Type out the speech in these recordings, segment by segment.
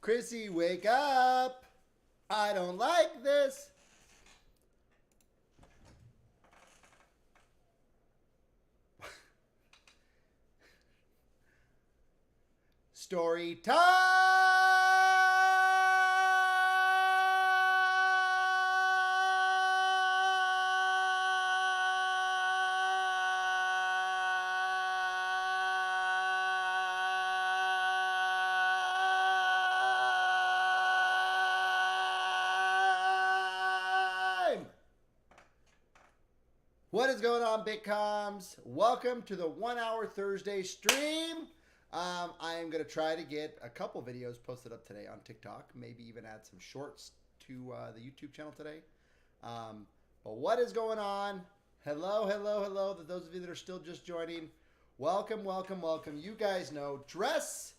Chrissy, wake up. I don't like this. Story time. What is going on, Bitcoms? Welcome to the 1 hour Thursday stream. I am going to try to get a couple videos posted up today on TikTok, maybe even add some shorts to the YouTube channel today. But what is going on? Hello, hello, hello. To those of you that are still just joining, welcome, welcome, welcome. You guys know, dress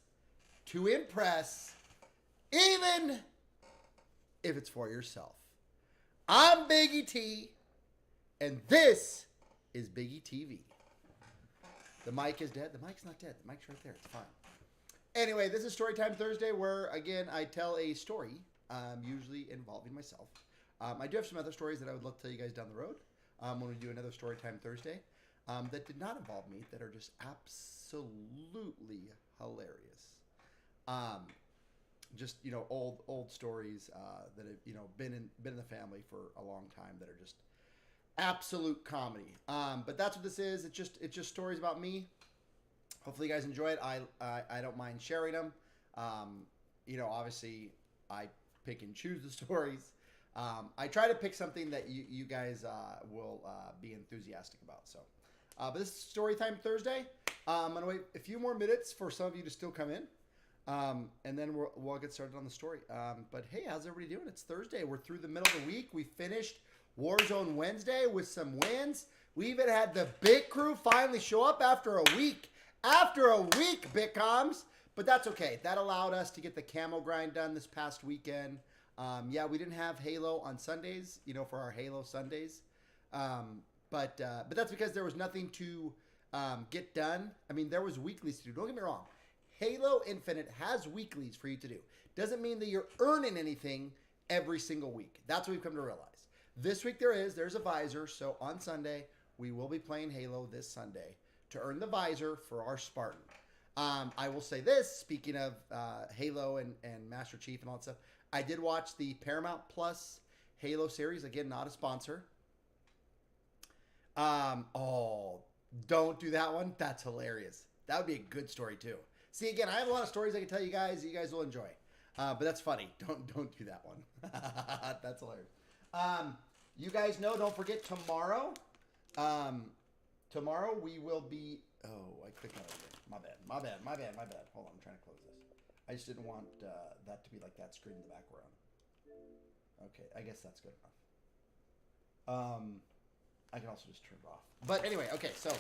to impress, even if it's for yourself. I'm Biggy T, and this is Biggy TV. The mic is dead. The mic's not dead. The mic's right there. It's fine. Anyway, this is Storytime Thursday, where, again, I tell a story, usually involving myself. I do have some other stories that I would love to tell you guys down the road when we do another Storytime Thursday that did not involve me, that are just absolutely hilarious. Just, you know, old stories that have, you know, been in the family for a long time that are just absolute comedy. But that's what this is. It's just stories about me. Hopefully you guys enjoy it. I don't mind sharing them. You know, obviously I pick and choose the stories. I try to pick something that you guys will be enthusiastic about. So, but this is Storytime Thursday. I'm gonna wait a few more minutes for some of you to still come in. And then we'll get started on the story. But hey, how's everybody doing? It's Thursday. We're through the middle of the week. We finished Warzone Wednesday with some wins. We even had the Bit Crew finally show up after a week. After a week, Bitcoms. But that's okay. That allowed us to get the camo grind done this past weekend. Yeah, we didn't have Halo on Sundays, you know, for our Halo Sundays. But that's because there was nothing to get done. I mean, there was weeklies to do. Don't get me wrong. Halo Infinite has weeklies for you to do. Doesn't mean that you're earning anything every single week. That's what we've come to realize. This week there's a visor, so on Sunday, we will be playing Halo this Sunday to earn the visor for our Spartan. I will say this, speaking of Halo and Master Chief and all that stuff, I did watch the Paramount Plus Halo series, again, not a sponsor. Oh, don't do that one. That's hilarious. That would be a good story too. See, again, I have a lot of stories I can tell you guys that you guys will enjoy. But that's funny. Don't do that one. That's hilarious. You guys know, don't forget tomorrow. Tomorrow we will be. Oh, I clicked on it again. My bad. Hold on, I'm trying to close this. I just didn't want that to be like that screen in the background. Okay, I guess that's good enough. I can also just turn it off. But anyway, okay, so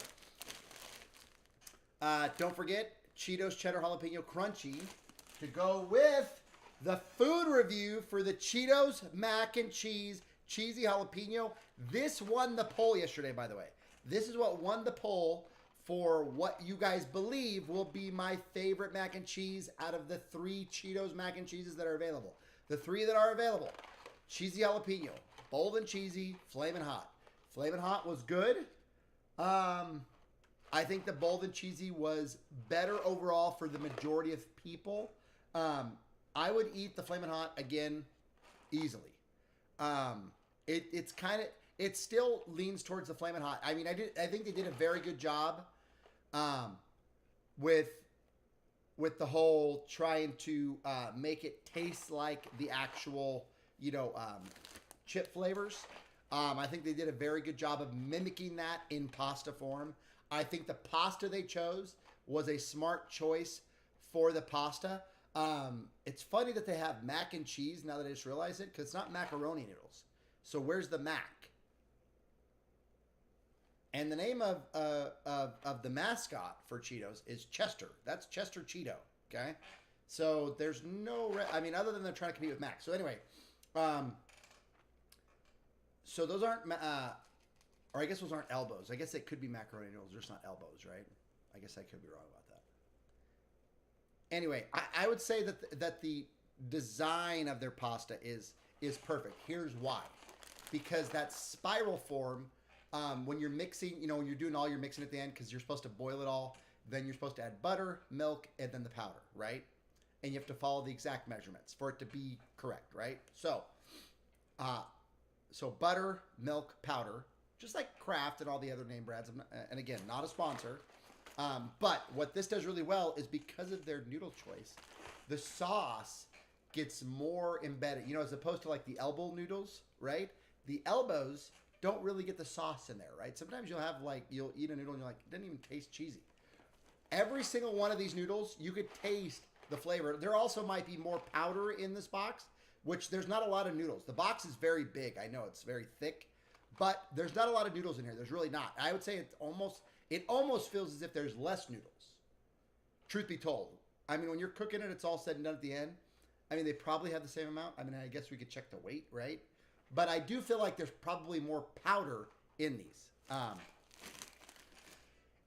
don't forget Cheetos Cheddar Jalapeno Crunchy to go with the food review for the Cheetos Mac and Cheese Cheesy Jalapeno. This won the poll yesterday, by the way. This is what won the poll for what you guys believe will be my favorite mac and cheese out of the 3 Cheetos Mac and Cheeses that are available. The 3 that are available: Cheesy Jalapeno, Bold and Cheesy, Flamin' Hot. Flamin' Hot was good. I think the Bold and Cheesy was better overall for the majority of people. I would eat the Flamin' Hot again easily. It still leans towards the Flamin' Hot. I mean, I think they did a very good job with the whole trying to make it taste like the actual, you know, chip flavors. I think they did a very good job of mimicking that in pasta form. I think the pasta they chose was a smart choice for the pasta. It's funny that they have mac and cheese now that I just realized it, because it's not macaroni noodles. So where's the mac? And the name of the mascot for Cheetos is Chester. That's Chester Cheeto. Okay, so there's no. I mean, other than they're trying to compete with Mac. So anyway, so those aren't. Or I guess those aren't elbows. I guess it could be macaroni noodles. They're just not elbows, right? I guess I could be wrong about that. Anyway, I would say that the design of their pasta is perfect. Here's why. Because that spiral form, when you're mixing, you know, when you're doing all your mixing at the end, because you're supposed to boil it all, then you're supposed to add butter, milk, and then the powder, right? And you have to follow the exact measurements for it to be correct, right? So, so butter, milk, powder, just like Kraft and all the other name brands. And again, not a sponsor. But what this does really well is because of their noodle choice, the sauce gets more embedded. You know, as opposed to like the elbow noodles, right? The elbows don't really get the sauce in there, right? Sometimes you'll have like, you'll eat a noodle and you're like, it doesn't even taste cheesy. Every single one of these noodles, you could taste the flavor. There also might be more powder in this box, which there's not a lot of noodles. The box is very big. I know it's very thick, but there's not a lot of noodles in here. There's really not. I would say it almost feels as if there's less noodles. Truth be told. I mean, when you're cooking it, it's all said and done at the end. I mean, they probably have the same amount. I mean, I guess we could check the weight, right? But I do feel like there's probably more powder in these.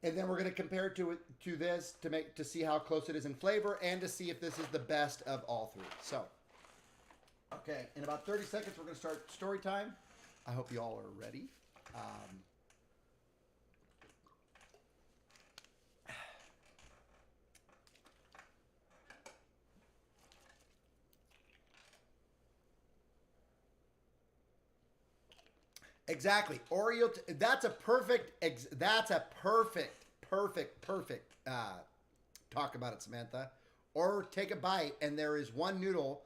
And then we're going to compare it to this to see how close it is in flavor and to see if this is the best of all three. So, okay, in about 30 seconds, we're going to start story time. I hope you all are ready. Exactly. Oreo. That's a perfect. That's a perfect. Talk about it, Samantha. Or take a bite, and there is one noodle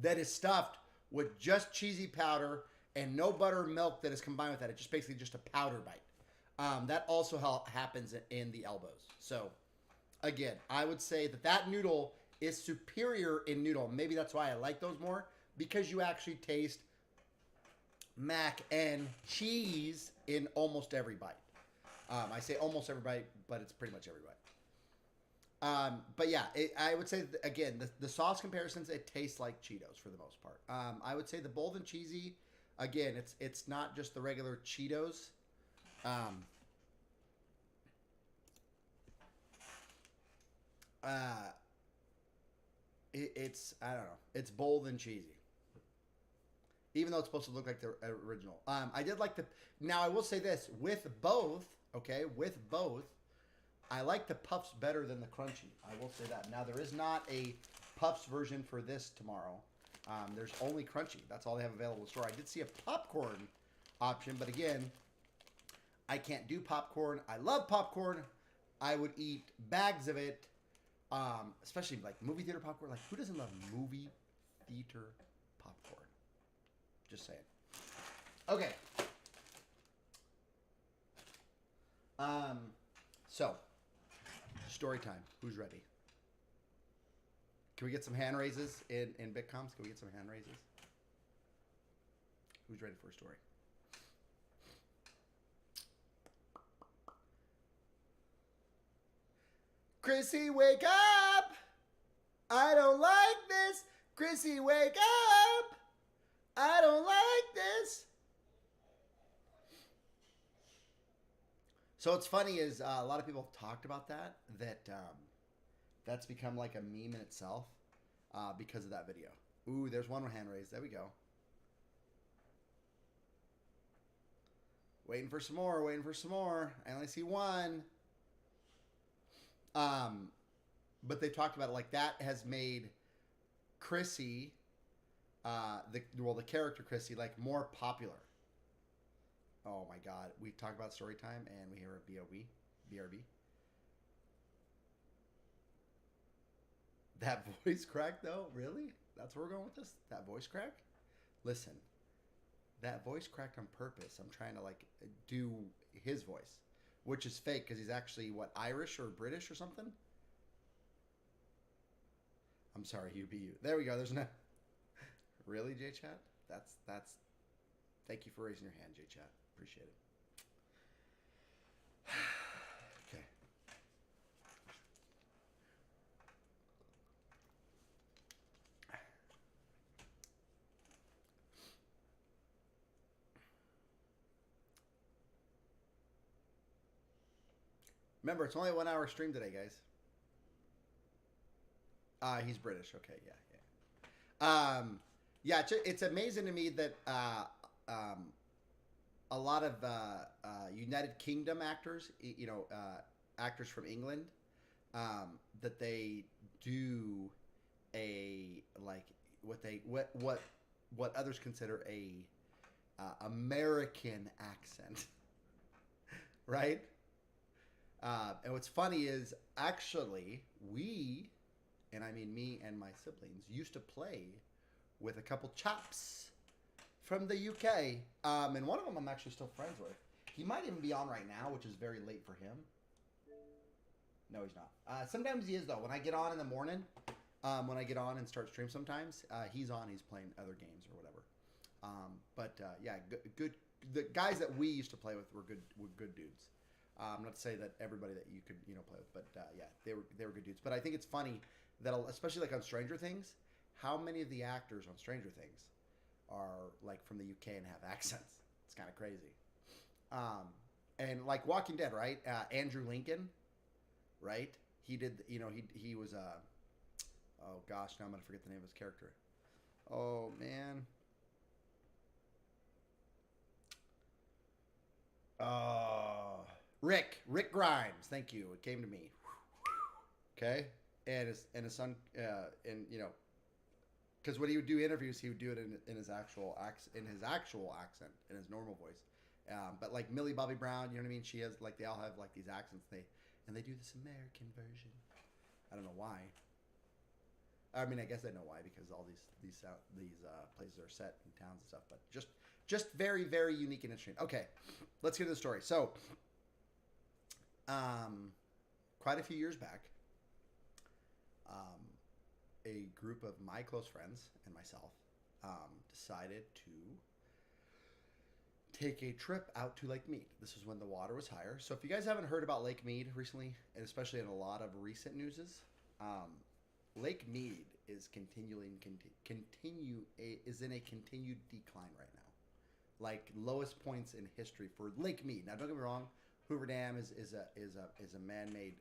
that is stuffed with just cheesy powder and no butter or milk that is combined with that. It's just basically just a powder bite. That also happens in the elbows. So, again, I would say that noodle is superior in noodle. Maybe that's why I like those more, because you actually taste mac and cheese in almost every bite. I say almost every bite, but it's pretty much every bite. But yeah, I would say, again, the sauce comparisons, it tastes like Cheetos for the most part. I would say the bold and cheesy, again, it's not just the regular Cheetos. It's, I don't know, it's bold and cheesy. Even though it's supposed to look like the original. I did like now I will say this, with both, I like the Puffs better than the Crunchy. I will say that. Now, there is not a Puffs version for this tomorrow. There's only Crunchy. That's all they have available in the store. I did see a popcorn option, but again, I can't do popcorn. I love popcorn. I would eat bags of it, especially like movie theater popcorn. Like, who doesn't love movie theater popcorn? Just saying. Okay. So, story time. Who's ready? Can we get some hand raises in Bitcoms? Can we get some hand raises? Who's ready for a story? Chrissy, wake up! I don't like this. Chrissy, wake up! I don't like this. So what's funny is a lot of people have talked about that's become like a meme in itself because of that video. Ooh, there's one hand raised. There we go. Waiting for some more. Waiting for some more. I only see one. But they talked about it like that has made Chrissy, the character Chrissy, like more popular. Oh my God. We talk about story time and we hear a BRB. That voice crack though? Really? That's where we're going with this? That voice crack? Listen, that voice cracked on purpose. I'm trying to like do his voice, which is fake because he's actually what, Irish or British or something? I'm sorry, UBU. There we go. There's no. Really, J-Chat? That's. Thank you for raising your hand, J-Chat. Appreciate it. Okay. Remember, it's only a 1 hour stream today, guys. He's British. Okay, yeah. Yeah, it's amazing to me that um, a lot of United Kingdom actors, actors from England, that they do a like what others consider a American accent, right? And what's funny is actually we, and I mean me and my siblings, used to play with a couple chaps from the UK, and one of them I'm actually still friends with. He might even be on right now, which is very late for him. No, he's not. Sometimes he is though. When I get on in the morning, when I get on and start stream, sometimes he's on. He's playing other games or whatever. Yeah, good. The guys that we used to play with were good dudes. Not to say that everybody that you could play with, but yeah, they were good dudes. But I think it's funny that especially like on Stranger Things, how many of the actors on Stranger Things are like from the UK and have accents. It's kind of crazy. And like Walking Dead, right? Andrew Lincoln, right? He did. He was oh gosh, now I'm gonna forget the name of his character. Oh man. Rick Grimes. Thank you. It came to me. Okay, and his son, and because when he would do interviews, he would do it in his actual accent, in his normal voice. But like Millie Bobby Brown, you know what I mean? She has like they all have like these accents. They do this American version. I don't know why. I mean, I guess I know why because all these places are set in towns and stuff. But just very very unique and interesting. Okay, let's get to the story. So, quite a few years back, a group of my close friends and myself decided to take a trip out to Lake Mead. This was when the water was higher. So if you guys haven't heard about Lake Mead recently, and especially in a lot of recent newses, Lake Mead is is in a continued decline right now. Like lowest points in history for Lake Mead. Now don't get me wrong, Hoover Dam is a man-made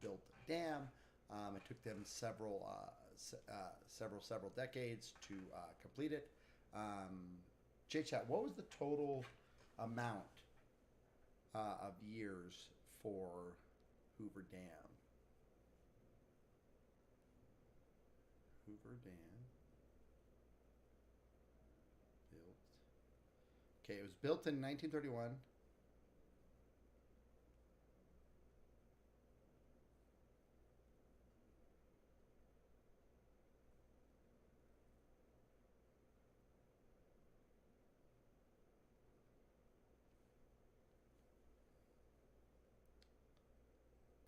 built dam. It took them several decades to complete it. J-Chat, what was the total amount of years for Hoover Dam? Hoover Dam built. Okay, it was built in 1931.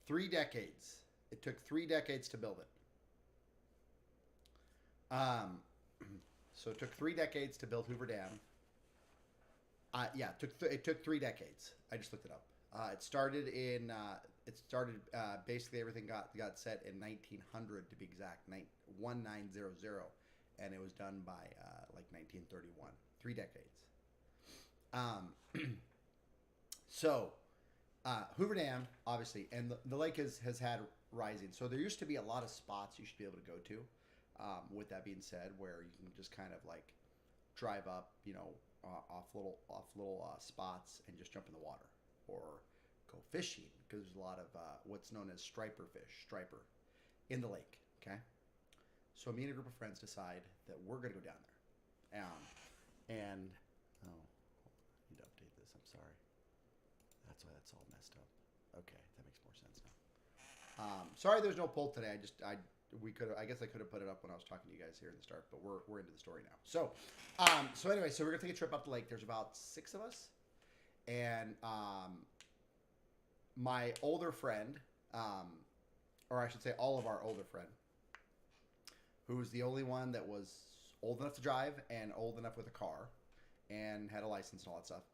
Three decades. It took 3 decades to build it. So it took 3 decades to build Hoover Dam. Yeah, it took 3 decades. I just looked it up. It started basically everything got set in 1900 to be exact, 1900, and it was done by like 1931. 3 decades. So Hoover Dam, obviously, and the lake has had rising. So there used to be a lot of spots you should be able to go to. With that being said, where you can just kind of like drive up, off little spots and just jump in the water, or go fishing because there's a lot of what's known as striper in the lake. Okay, so me and a group of friends decide that we're gonna go down there, and oh, I need to update this. I'm sorry. That's why that's all messed up. Okay, that makes more sense now. Sorry, there's no poll today. I guess I could have put it up when I was talking to you guys here in the start, but we're into the story now. So anyway, so we're gonna take a trip up the lake. There's about 6 of us, and my older friend, or I should say, all of our older friend, who was the only one that was old enough to drive and old enough with a car, and had a license and all that stuff.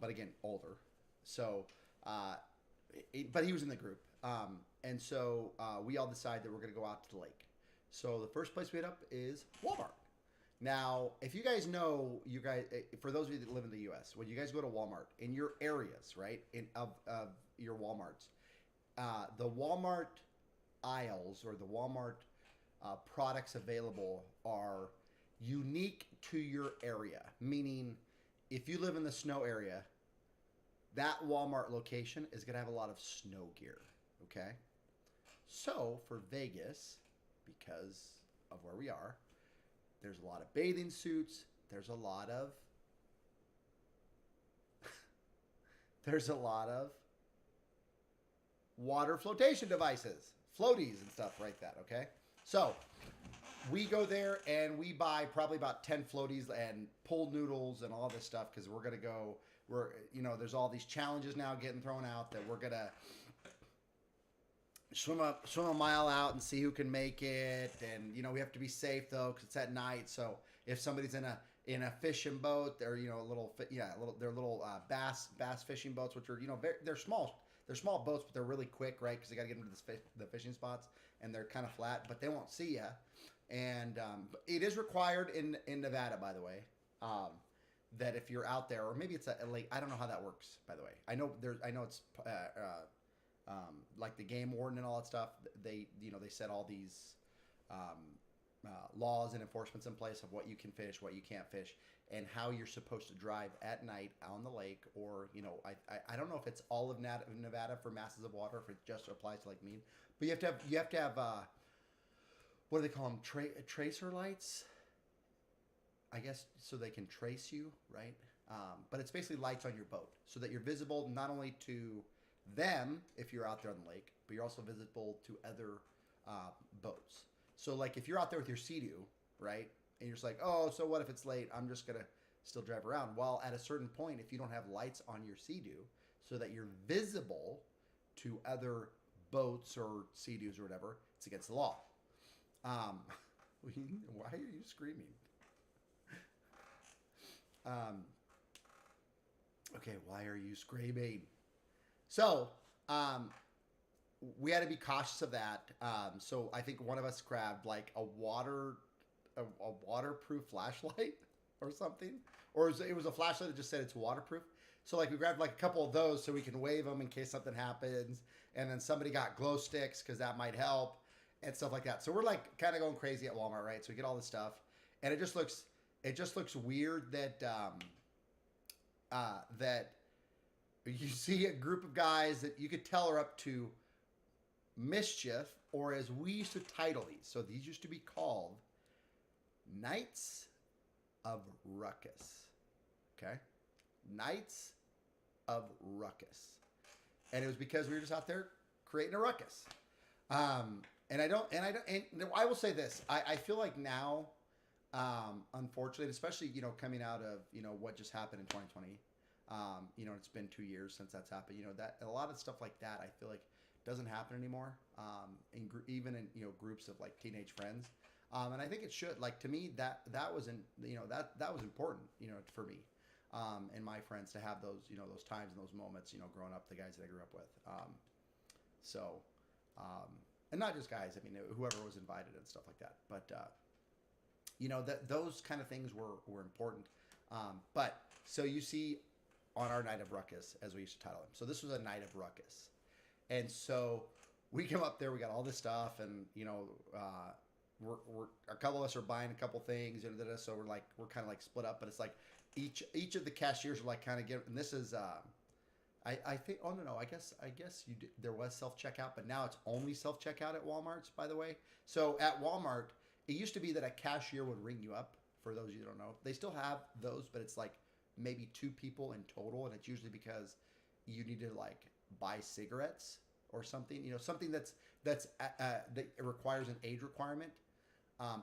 But again, older. So, but he was in the group. And so we all decide that we're going to go out to the lake. So the first place we hit up is Walmart. Now, if you guys know, for those of you that live in the U.S., when you guys go to Walmart, in your areas, right, of your Walmarts, the Walmart aisles or the Walmart products available are unique to your area. Meaning, if you live in the snow area, that Walmart location is going to have a lot of snow gear. Okay? So, for Vegas, because of where we are, there's a lot of bathing suits. There's a lot of water flotation devices, floaties and stuff like that, okay? So we go there and we buy probably about 10 floaties and pool noodles and all this stuff because we're going to go, there's all these challenges now getting thrown out that we're going to swim a mile out and see who can make it. And, we have to be safe though because it's at night. So if somebody's in a fishing boat, they're, they're little bass fishing boats, which are, they're small. They're small boats, but they're really quick, right? Because they got to get them to the fishing spots, and they're kind of flat, but they won't see you. And it is required in Nevada, by the way, that if you're out there, or maybe it's a lake. I don't know how that works, by the way. I know it's like the game warden and all that stuff. They set all these laws and enforcements in place of what you can fish, what you can't fish, and how you're supposed to drive at night on the lake, or I don't know if it's all of Nevada for masses of water, if it just applies to like Mead, but you have to have what do they call them, tracer lights, I guess, so they can trace you, right? But it's basically lights on your boat so that you're visible not only to them if you're out there on the lake, but you're also visible to other boats. So like if you're out there with your Sea-Doo, right? And you're just like, oh, so what if it's late? I'm just going to still drive around. Well, at a certain point, if you don't have lights on your Sea-Doo so that you're visible to other boats or Sea-Doos or whatever, it's against the law. Why are you screaming? Okay, why are you screaming? So, we had to be cautious of that. So I think one of us grabbed like a waterproof flashlight or something, or it was a flashlight that just said it's waterproof. So like we grabbed like a couple of those so we can wave them in case something happens. And then somebody got glow sticks because that might help and stuff like that. So we're like kind of going crazy at Walmart, right? So we get all this stuff, and it just looks weird that that you see a group of guys that you could tell are up to mischief, or as we used to title these. So these used to be called Nights of Ruckus. Okay? Nights of Ruckus. And it was because we were just out there creating a ruckus. And I will say this. I feel like now, unfortunately, especially, coming out of, what just happened in 2020, it's been 2 years since that's happened, that a lot of stuff like that, I feel like doesn't happen anymore. Even in, groups of like teenage friends. And I think it should, like, to me, that was that was important, for me, and my friends to have those, those times and those moments, growing up, the guys that I grew up with. And not just guys, I mean, whoever was invited and stuff like that. But, those kind of things were important. But so you see on our Night of Ruckus, as we used to title them. So this was a Night of Ruckus. And so we come up there, we got all this stuff, and, we're a couple of us are buying a couple things, so we're kind of like split up, but it's like each of the cashiers are like kind of giving, and this is, I think, oh no, I guess there was self-checkout, but now it's only self-checkout at Walmart's, by the way. So at Walmart, it used to be that a cashier would ring you up. For those of you who don't know, they still have those, but it's like maybe 2 people in total, and it's usually because you need to like buy cigarettes or something, something that requires an age requirement,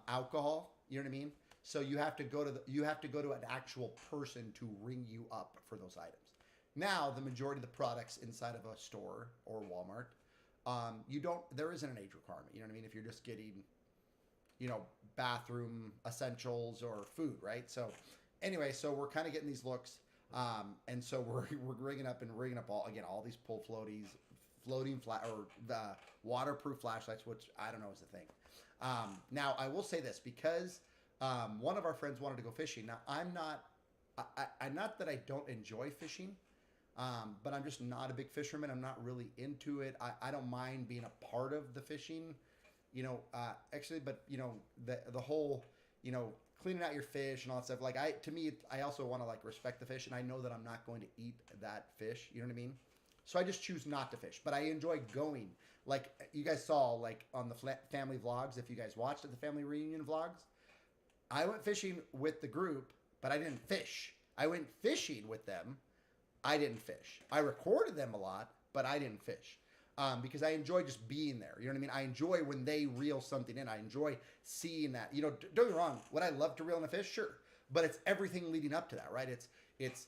alcohol, you know what I mean? So you have to go to an actual person to ring you up for those items. Now, the majority of the products inside of a store or Walmart, there isn't an age requirement, you know what I mean? If you're just getting, bathroom essentials or food, right? So anyway, so we're kind of getting these looks. And so we're rigging up all these pull floaties, floating or the waterproof flashlights, which I don't know is the thing. Now I will say this, because one of our friends wanted to go fishing. Now I'm not that I don't enjoy fishing, but I'm just not a big fisherman. I'm not really into it. I don't mind being a part of the fishing, actually, but the whole, cleaning out your fish and all that stuff. Like to me, I also want to like respect the fish, and I know that I'm not going to eat that fish. You know what I mean? So I just choose not to fish, but I enjoy going. Like you guys saw, like on the family vlogs, if you guys watched the family reunion vlogs, I went fishing with the group, but I didn't fish. I went fishing with them. I didn't fish. I recorded them a lot, but I didn't fish. Because I enjoy just being there. You know what I mean? I enjoy when they reel something in. I enjoy seeing that. Don't get me wrong. Would I love to reel in a fish? Sure. But it's everything leading up to that, right? It's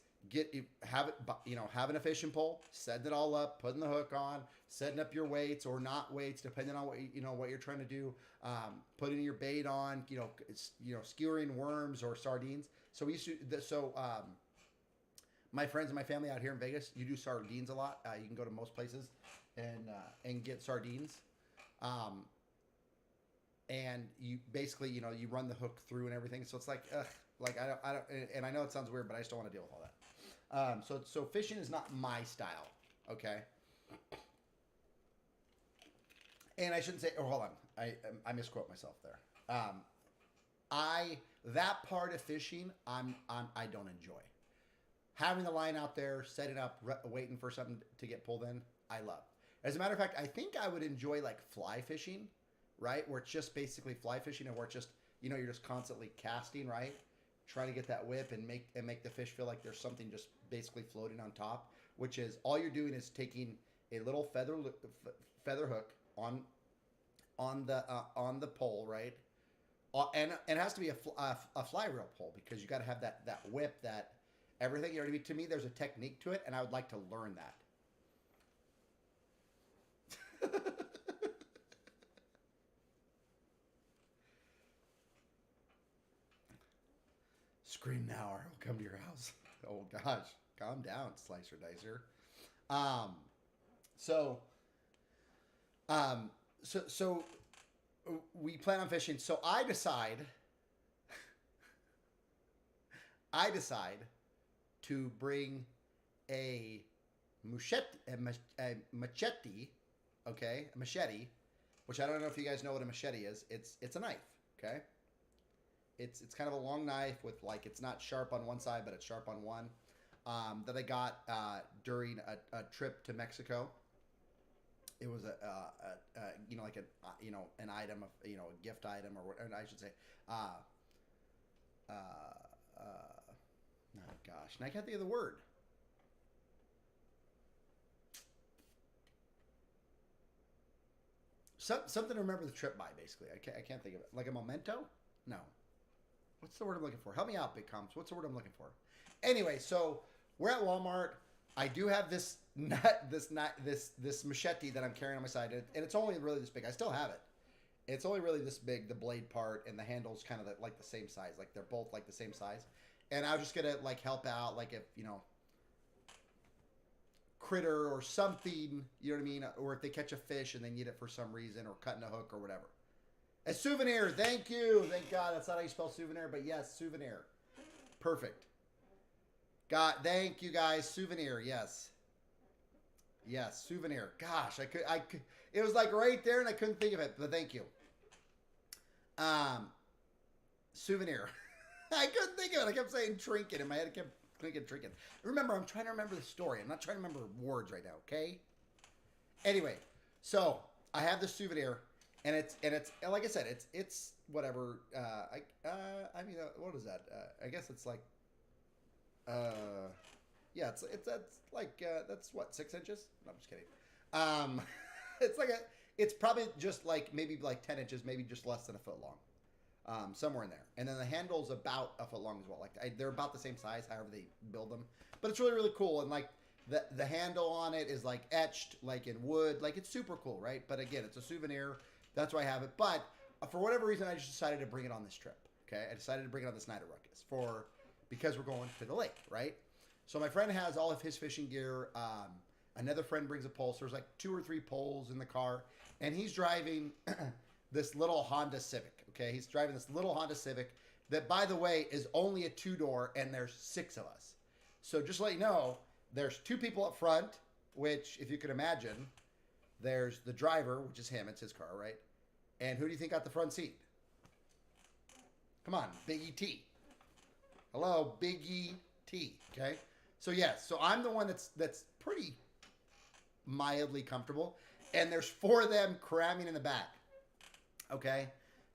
having a fishing pole, setting it all up, putting the hook on, setting up your weights or not weights, depending on what you're trying to do. Putting your bait on, skewering worms or sardines. So we used to. My friends and my family out here in Vegas, you do sardines a lot. You can go to most places and get sardines, and you basically you run the hook through and everything. So it's like I don't, and I know it sounds weird, but I just don't want to deal with all that. So fishing is not my style, okay. And I shouldn't say. Oh, hold on, I misquote myself there. That part of fishing, I don't enjoy. Having the line out there, setting up, waiting for something to get pulled in, I love. As a matter of fact, I think I would enjoy like fly fishing, right? Where it's just basically fly fishing, and where it's just you're just constantly casting, right? Trying to get that whip and make the fish feel like there's something just basically floating on top. Which is all you're doing is taking a little feather hook on the pole, right? And it has to be a fly reel pole, because you got to have that whip, that everything. You know what I mean? To me, there's a technique to it, and I would like to learn that. Scream now, or I'll come to your house. Oh gosh, calm down, Slicer Dicer. So we plan on fishing. So I decide to bring a machete, okay, a machete, which I don't know if you guys know what a machete is. It's a knife, okay. It's kind of a long knife with it's not sharp on one side, but it's sharp on one. That I got during a trip to Mexico. It was an item of a gift item, or I should say oh gosh, and I can't think of the word. Something to remember the trip by, basically. I can't think of it. Like a memento? No. What's the word I'm looking for? Help me out, Big Comps. What's the word I'm looking for? Anyway, so we're at Walmart. I do have this machete that I'm carrying on my side, and it's only really this big. I still have it. It's only really this big, the blade part, and the handle's kind of like the same size. Like they're both like the same size. And I was just gonna help out, if critter or something, you know what I mean, or if they catch a fish and they need it for some reason, or cutting a hook or whatever. A souvenir, thank you, thank God. That's not how you spell souvenir, but yes, souvenir, perfect. God, thank you guys, souvenir, yes, souvenir. Gosh, I could. It was right there, and I couldn't think of it, but thank you. Souvenir. I couldn't think of it. I kept saying trinket in my head. I kept thinking trinket. Remember, I'm trying to remember the story. I'm not trying to remember words right now, okay? Anyway, so I have the souvenir, and it's like I said, it's whatever. What is that? I guess it's yeah, that's what, 6 inches? No, I'm just kidding. It's probably just maybe 10 inches, maybe just less than a foot long. Somewhere in there. And then the handle's about a foot long as well. They're about the same size, however they build them. But it's really, really cool. And the handle on it is etched in wood. It's super cool, right? But again, it's a souvenir. That's why I have it. But for whatever reason, I just decided to bring it on this trip. Okay, I decided to bring it on this night of Ruckus because we're going to the lake, right? So my friend has all of his fishing gear. Another friend brings a pole. So there's 2 or 3 poles in the car, and he's driving this little Honda Civic. Okay, he's driving this little Honda Civic that, by the way, is only a 2-door, and there's 6 of us. So just to let you know, there's 2 people up front, which, if you can imagine, there's the driver, which is him. It's his car, right? And who do you think got the front seat? Come on, Biggie T. Hello, Biggie T. Okay. So yes, so I'm the one that's pretty mildly comfortable, and there's 4 of them cramming in the back. Okay,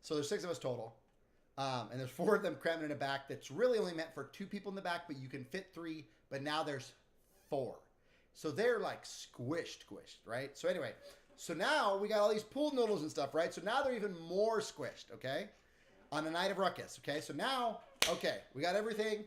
so there's 6 of us total, and there's 4 of them cramming in the back. That's really only meant for 2 people in the back, but you can fit 3. But now there's 4, so they're like squished, right? So anyway, so now we got all these pool noodles and stuff, right? So now they're even more squished. Okay, on a night of ruckus. Okay, so now we got everything.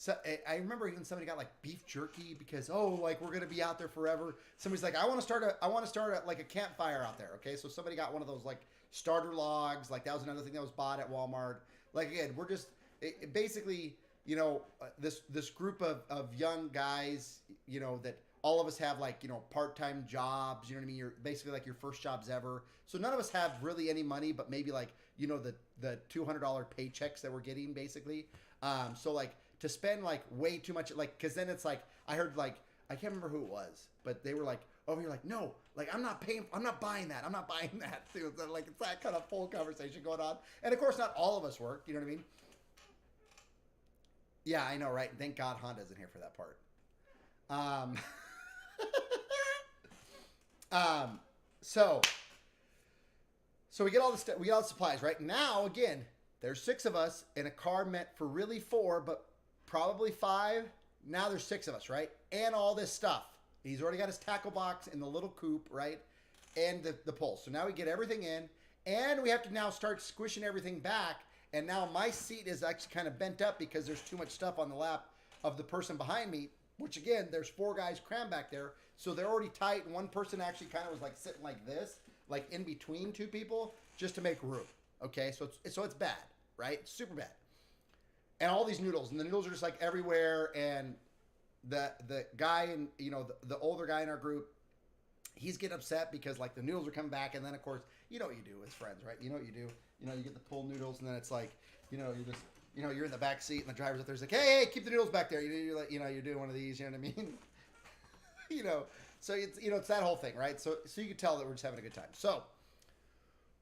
So I remember even somebody got like beef jerky because like we're gonna be out there forever. Somebody's like, I want to start like a campfire out there. Okay, so somebody got one of those like starter logs. Like that was another thing that was bought at Walmart. Like again, we're just basically this group of young guys that all of us have like part-time jobs. You know what I mean? You're basically like your first jobs ever. So none of us have really any money, but maybe like the $200 paychecks that we're getting basically. So like. To spend like way too much, like, because then it's like I heard like I can't remember who it was, but they were like over here like no, like I'm not buying that. So, like it's that kind of full conversation going on, and of course not all of us work. You know what I mean? Yeah, I know, right? Thank God Honda isn't here for that part. So we get all the we get all the supplies right now. Again, there's 6 of us in a car meant for really 4, but probably 5. Now there's 6 of us, right? And all this stuff. He's already got his tackle box in the little coupe, right? And the pole. So now we get everything in, and we have to now start squishing everything back. And now my seat is actually kind of bent up because there's too much stuff on the lap of the person behind me, which again, there's 4 guys crammed back there. So they're already tight. And one person actually kind of was like sitting like this, like in between 2 people just to make room. Okay, so it's bad, right? It's super bad. And all these noodles, and the noodles are just like everywhere. And the guy and the older guy in our group, he's getting upset because like the noodles are coming back. And then of course, you know what you do as friends, right? You know what you do. You get the pool noodles, and then it's like, you just you're in the back seat, and the driver's up there. He's like, hey, keep the noodles back there. You're like, you're doing one of these. You know what I mean? So it's it's that whole thing, right? So you can tell that we're just having a good time. So.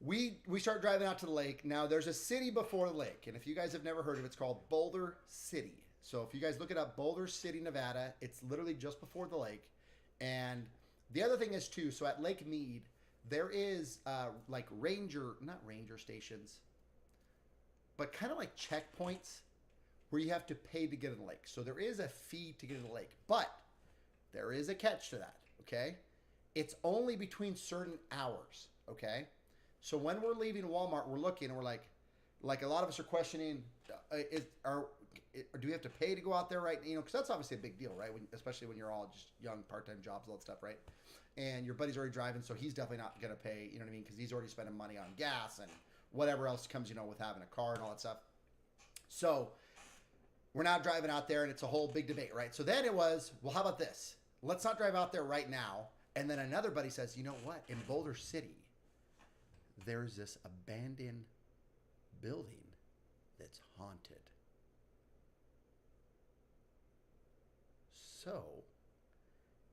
We start driving out to the lake. Now, there's a city before the lake, and if you guys have never heard of it, it's called Boulder City. So if you guys look it up, Boulder City, Nevada, it's literally just before the lake. And the other thing is, too, so at Lake Mead, there is like not ranger stations, but kind of like checkpoints where you have to pay to get in the lake. So there is a fee to get in the lake, but there is a catch to that, okay? It's only between certain hours, okay? So when we're leaving Walmart, we're looking and we're like a lot of us are questioning, do we have to pay to go out there, right? Because that's obviously a big deal, right? Especially when you're all just young, part-time jobs, all that stuff, right? And your buddy's already driving, so he's definitely not going to pay, you know what I mean? Because he's already spending money on gas and whatever else comes, with having a car and all that stuff. So we're now driving out there, and it's a whole big debate, right? So then it was, well, how about this? Let's not drive out there right now. And then another buddy says, you know what? In Boulder City, there's this abandoned building that's haunted. So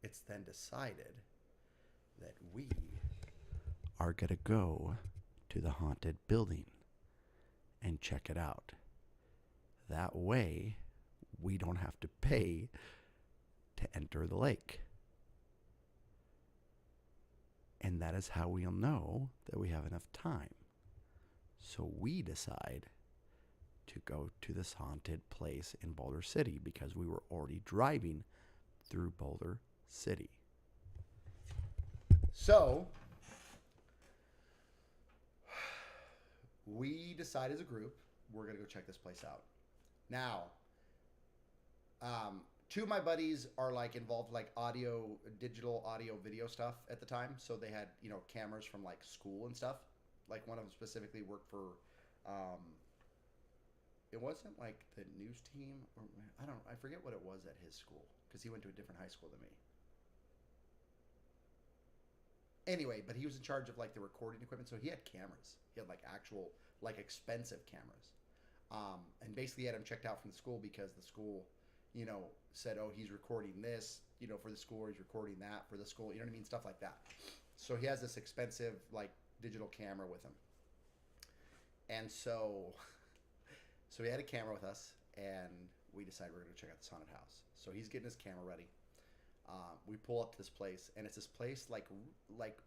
it's then decided that we are going to go to the haunted building and check it out. That way, we don't have to pay to enter the lake. And that is how we'll know that we have enough time. So we decide to go to this haunted place in Boulder City because we were already driving through Boulder City. So we decide as a group, we're going to go check this place out. Now, 2 of my buddies are like involved like digital audio video stuff at the time. So they had, cameras from like school and stuff. Like one of them specifically worked for, it wasn't like the news team or I forget what it was at his school because he went to a different high school than me. Anyway, but he was in charge of like the recording equipment. So he had cameras. He had like actual, like expensive cameras. And basically had him checked out from the school because the school, said, oh, he's recording this, for the school, or he's recording that for the school, you know what I mean? Stuff like that. So he has this expensive, like, digital camera with him. And so he had a camera with us, and we decided we're going to check out this haunted house. So he's getting his camera ready. We pull up to this place, and it's this place like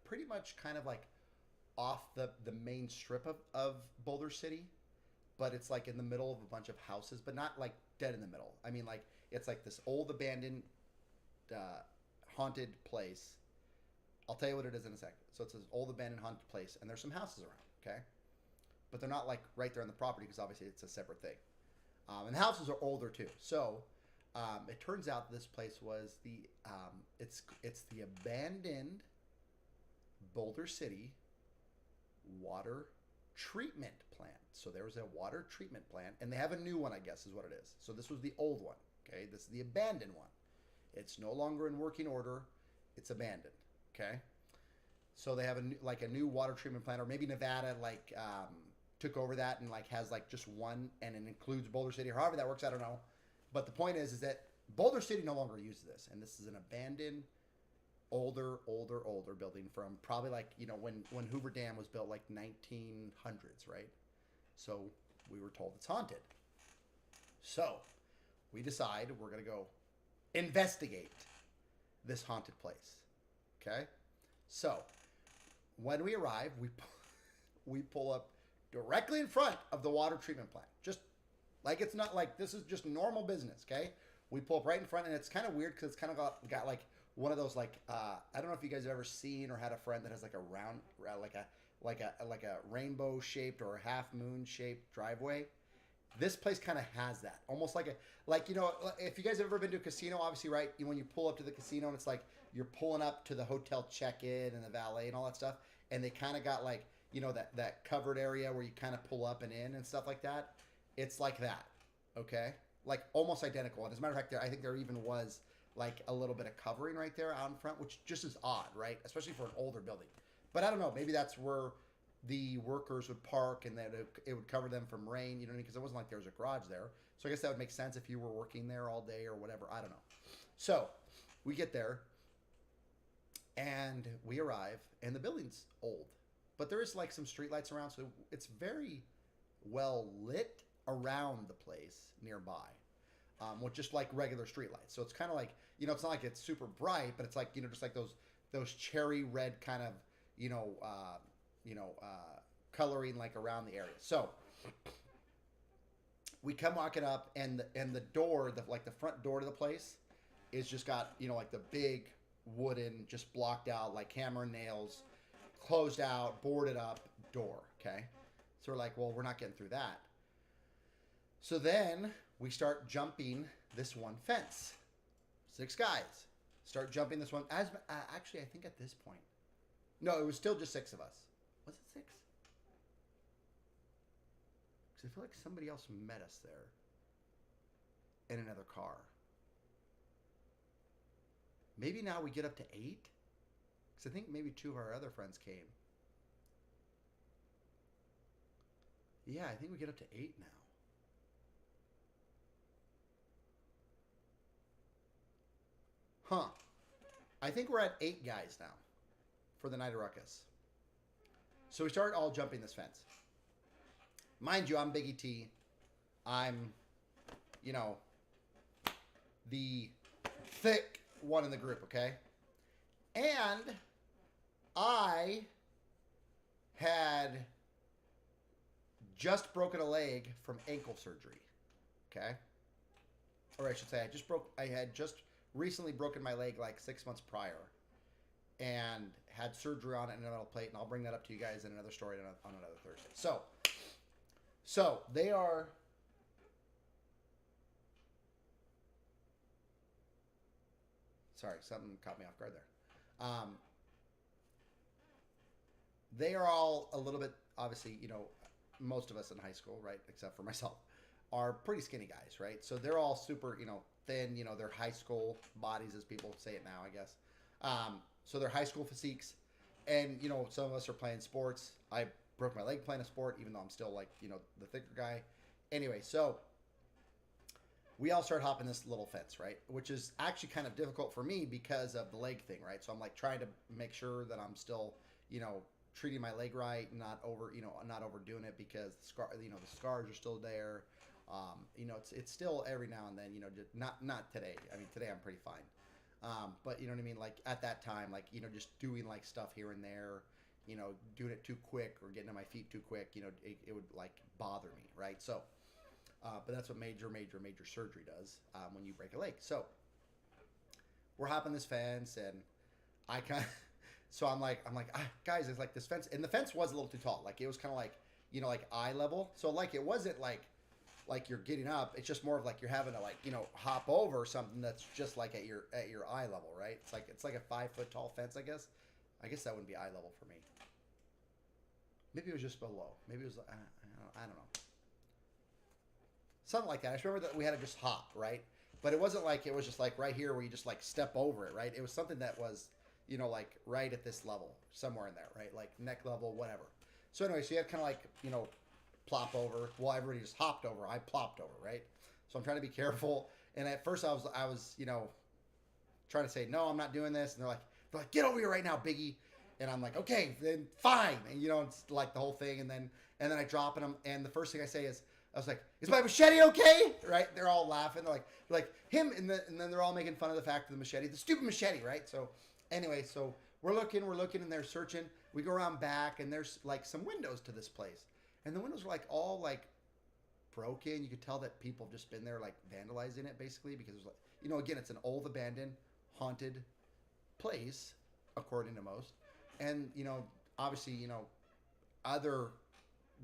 pretty much kind of like off the main strip of Boulder City, but it's like in the middle of a bunch of houses, but not like dead in the middle. I mean, like it's like this old abandoned haunted place. I'll tell you what it is in a second. So it's this old abandoned haunted place, and there's some houses around, okay? But they're not like right there on the property because obviously it's a separate thing. And the houses are older too. So it turns out this place was it's the abandoned Boulder City water treatment plant. So there was a water treatment plant, and they have a new one, I guess is what it is. So this was the old one, okay? This is the abandoned one. It's no longer in working order. It's abandoned, okay? So they have a new water treatment plant, or maybe Nevada took over that and has just one, and it includes Boulder City, or however that works. I don't know. But the point is that Boulder City no longer uses this, and this is an abandoned, older building from probably when Hoover Dam was built, like 1900s, right? So we were told it's haunted. So we decide we're gonna go investigate this haunted place. Okay, so when we arrive, we pull up directly in front of the water treatment plant. Just like it's not like this is just normal business, okay? We pull up right in front, and it's kind of weird because it's kind of got like one of those I don't know if you guys have ever seen or had a friend that has like a round like a rainbow shaped or a half moon shaped driveway. This place kind of has that, almost like if you guys have ever been to a casino, obviously, right? When you pull up to the casino, and it's like you're pulling up to the hotel check-in and the valet and all that stuff, and they kind of got that covered area where you kind of pull up and in and stuff like that. It's like that, okay? Like almost identical. And as a matter of fact, I think there even was like a little bit of covering right there out in front, which just is odd, right? Especially for an older building. But I don't know. Maybe that's where the workers would park, and that it would cover them from rain. You know what I mean? Because it wasn't like there was a garage there. So I guess that would make sense if you were working there all day or whatever. I don't know. So we get there, and we arrive, and the building's old. But there is like some street lights around, so it's very well lit around the place nearby, with just like regular street lights. So it's kind of like, it's not like it's super bright, but it's like, just like those cherry red kind of, coloring like around the area. So we come walking up, and the door, the front door to the place is just got, like the big wooden, just blocked out, like hammer and nails, closed out, boarded up door. Okay. So we're like, well, we're not getting through that. So then we start jumping this one fence. 6 guys start jumping this one. Actually, I think at this point, no, it was still just 6 of us. Was it 6? Because I feel like somebody else met us there in another car. Maybe now we get up to 8? Because I think maybe 2 of our other friends came. Yeah, I think we get up to 8 now. Huh. I think we're at 8 guys now for the Night of Ruckus. So we start all jumping this fence. Mind you, I'm Biggie T. I'm, the thick one in the group, okay? And I had just broken a leg from ankle surgery, okay? Or I should say, I had just recently broken my leg like 6 months prior, and had surgery on it in a metal plate, and I'll bring that up to you guys in another story on another Thursday. So they are. Sorry, something caught me off guard there. They are all a little bit, obviously, most of us in high school, right, except for myself, are pretty skinny guys, right? So they're all super, thin, they're high school bodies, as people say it now, I guess. So they're high school physiques, and, some of us are playing sports. I broke my leg playing a sport, even though I'm still like, the thicker guy. Anyway, so we all start hopping this little fence, right? Which is actually kind of difficult for me because of the leg thing, right? So I'm like trying to make sure that I'm still, treating my leg right, not not overdoing it, because the scars are still there. It's still every now and then, just not today. I mean, today I'm pretty fine. But you know what I mean? Like at that time, like, just doing like stuff here and there, doing it too quick or getting on my feet too quick, it would like bother me, right? So, but that's what major surgery does when you break a leg. So we're hopping this fence, and I kind of, so I'm like, guys, it's like this fence, and the fence was a little too tall. Like it was kind of like, like eye level. So like it wasn't like you're getting up. It's just more of like you're having to like, hop over something that's just like at your eye level, right? It's like a 5 foot tall fence, I guess. I guess that wouldn't be eye level for me. Maybe it was just below. Maybe it was, I don't know. Something like that. I just remember that we had to just hop, right? But it wasn't like it was just like right here where you just like step over it, right? It was something that was, like right at this level, somewhere in there, right? Like neck level, whatever. So anyway, so you had kind of like, plop over. Well, everybody just hopped over. I plopped over, right? So I'm trying to be careful. And at first I was, trying to say, no, I'm not doing this. And they're like, get over here right now, Biggie. And I'm like, okay, then fine. And it's like the whole thing. And then I drop them. And the first thing I say is, I was like, is my machete okay? Right? They're all laughing. They're like him. And then they're all making fun of the fact of the machete, the stupid machete, right? So anyway, so we're looking, and they're searching. We go around back, and there's like some windows to this place. And the windows were like all like broken. You could tell that people have just been there like vandalizing it, basically, because it was like, again, it's an old abandoned haunted place, according to most. And obviously, other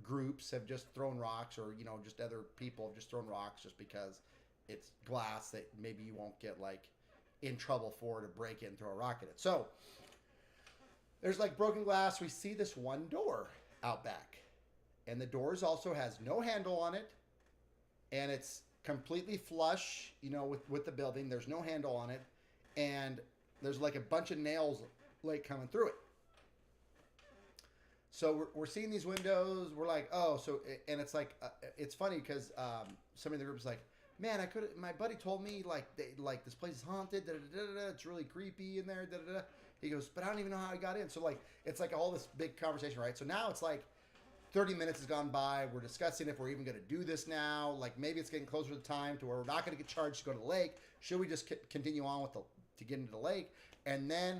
groups have just thrown rocks, or just other people have just thrown rocks just because it's glass that maybe you won't get like in trouble for to break in and throw a rock at it. So there's like broken glass. We see this one door out back. And the doors also has no handle on it, and it's completely flush, with the building. There's no handle on it, and there's like a bunch of nails like coming through it. So we're seeing these windows. We're like, oh, so, and it's like, it's funny because somebody in the group is like, man, my buddy told me like this place is haunted. Da, da, da, da, it's really creepy in there. Da, da, da. He goes, but I don't even know how I got in. So like, it's like all this big conversation, right? So now it's like 30 minutes has gone by. We're discussing if we're even going to do this now. Like maybe it's getting closer to the time to where we're not going to get charged to go to the lake. Should we just continue on to get into the lake? And then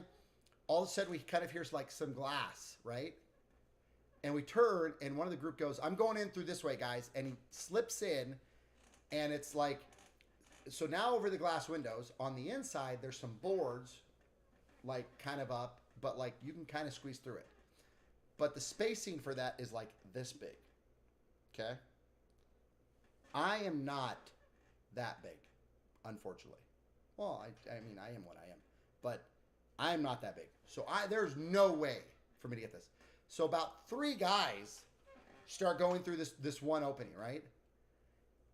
all of a sudden we kind of hear like some glass, right? And we turn, and one of the group goes, I'm going in through this way, guys. And he slips in, and it's like, so now over the glass windows on the inside, there's some boards like kind of up, but like you can kind of squeeze through it. But the spacing for that is like this big. Okay? I am not that big, unfortunately. Well, I mean, I am what I am. But I am not that big. So there's no way for me to get this. So about 3 guys start going through this one opening, right?